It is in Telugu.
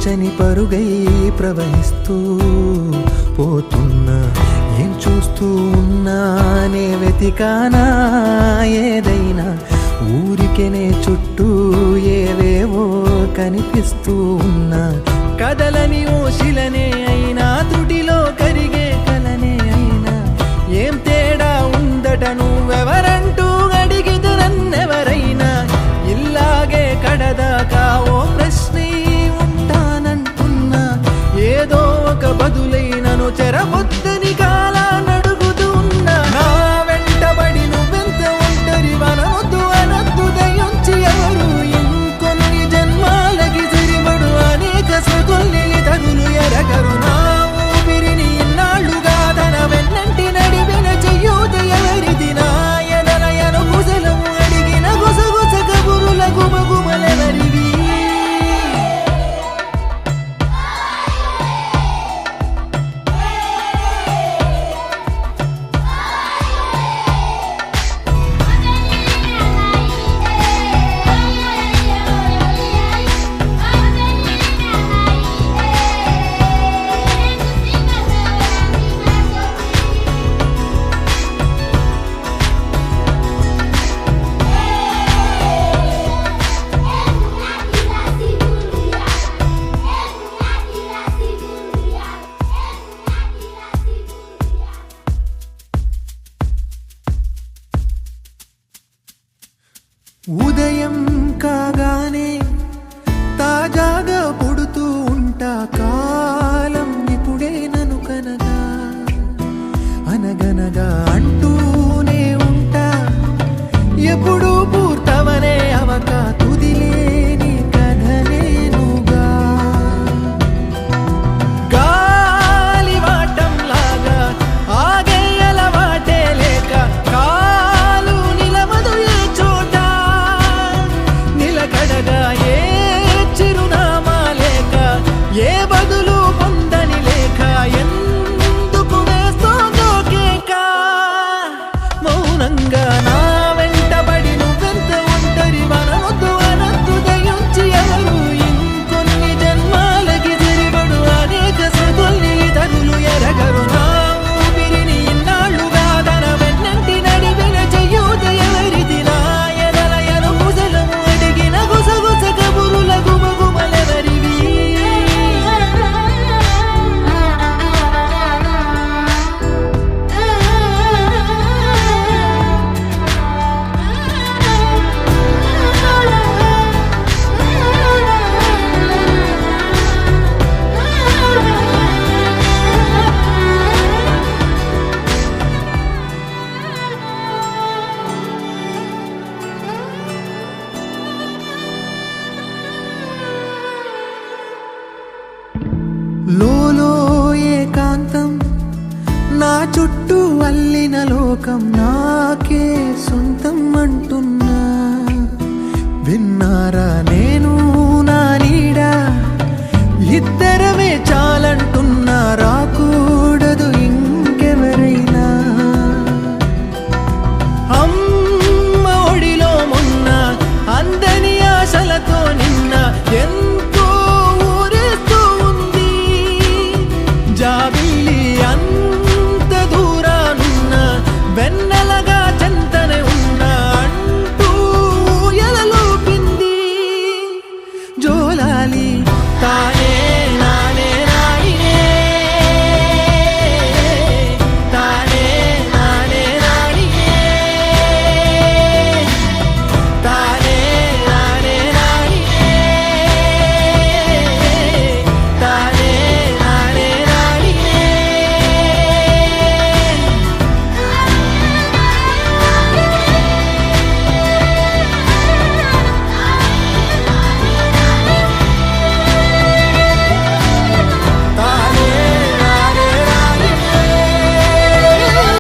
తీర్చని పరుగై ప్రవహిస్తూ పోతున్నా. ఏం చూస్తూ ఉన్నానే వెతికానా ఏదైనా, ఊరికెనే చుట్టూ ఏవేవో కనిపిస్తూ ఉన్నా. కదలని ఓశిలనే అయినా, తుడిలో కరిగే కలనే అయినా, ఏం తేడా ఉందట నువ్వెవరంటూ అడిగితే నన్నెవరైనా. ఇల్లాగే కడదాకా ఓ ప్రశ్నే ఉంటానంటున్నా. ఏదో ఒక బదులైనను చెరబొద్దని కాలానడుగుతూ ఉన్నా. నా వెంటబడి నువ్వెంత ఒంటరి వనవద్దు అనద్దు దయించి ఎవరు. ఇంకొన్ని జన్మాలకి సరిపడు అనేక స్మృతుల్ని తగులు ఎరగరు. నా ఊపిరిని ఇన్నాళ్ళుగా తన వెన్నంటి నడిపిన చెయ్యూత ఎవరిది. నా ఎదలయను కుశలము అడిగిన గుసగుస కబురుల గుమగుమలెవరివి. ఉదయం కాగానే తాజాగా పుడుతూ ఉంటా. కాలం ఇప్పుడే నన్ను కనగా అనగనగా అంటూనే ఉంటా. ఎప్పుడు పూర్తవనే అవక తుదిలేని కథనేనుగా. గాలివాటంలాగా ఆగే అలవాటే లేక, కాలు నిలవదు ఏ చోట. నిలకడగా ఏ చిరునామా లేక, ఏ బదులు పొందని లేక, ఎందుకు వేస్తోందో కేక. మౌనంగా నా వెంటబడి నువ్వెంత ఒంటరి వనవద్దు అనద్దు దయించి ఎవరు. ఇంకొన్ని జన్మాలకి సరిపడు అనేక స్మృతుల్ని తగులు ఎరగరు. నా ఊపిరిని ఇన్నాళ్ళుగా తన వెన్నంటి నడిపిన చెయ్యూత ఎవరిది. నా ఎదలయను కుశలము అడిగిన గుసగుస కబురుల గుమగుమలెవరివి. లోలో ఏకాంతం, నా చుట్టూ అల్లిన లోకం నాకే సొంతం అంటున్నా. విన్నారా